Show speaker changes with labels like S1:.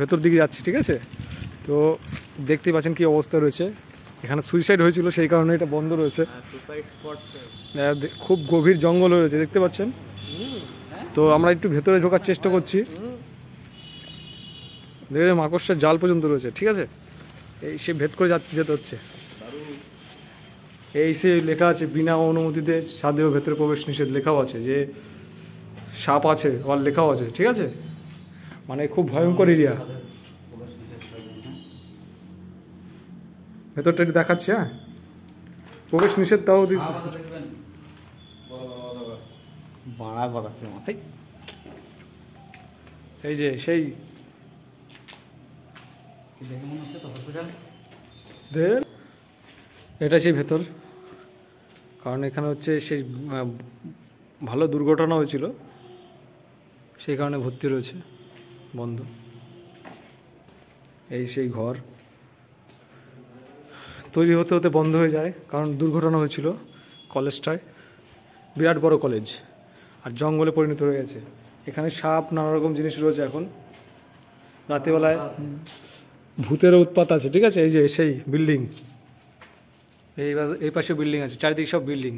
S1: ভেতর দিকে যাচ্ছি, ঠিক আছে? তো দেখতেই পাচ্ছেন কি অবস্থা রয়েছে। এখানে সুইসাইড হয়েছিল, সেই কারণে এটা বন্ধ রয়েছে। খুব গভীর জঙ্গল রয়েছে, দেখতে পাচ্ছেন। তো আমরা একটু ভেতরে ঢোকার চেষ্টা করছি। দেখে মাকড়সার জাল পর্যন্ত রয়েছে, ঠিক আছে? এই সে ভেদ করে যেতে হচ্ছে। এই সে লেখা আছে বিনা অনুমতিতে ছাদেও ভেতরে প্রবেশ নিষেধ, লেখাও আছে যে সাপ আছে, আর লেখাও আছে, ঠিক আছে? মানে খুব ভয়ঙ্কর এরিয়া। ভেতরটা একটু দেখাচ্ছি। হ্যাঁ, প্রবেশ নিষেধ, তাও এই যে সেই এটা সেই ভেতর। কারণ এখানে হচ্ছে সেই ভালো দুর্ঘটনা হয়েছিল, সেই কারণে ভর্তি রয়েছে, বন্ধ। এই সেই ঘর তৈরি হতে হতে বন্ধ হয়ে যায়, কারণ দুর্ঘটনা হয়েছিল। কলেজটায় বিরাট বড় কলেজ, আর জঙ্গলে পরিণত হয়ে গেছে। এখানে সাপ, নানা রকম জিনিস রয়েছে। এখন রাতেবেলায় ভূতেরও উৎপাত আছে, ঠিক আছে? এই যে সেই বিল্ডিং, এই পাশে বিল্ডিং আছে, চারিদিকে সব বিল্ডিং।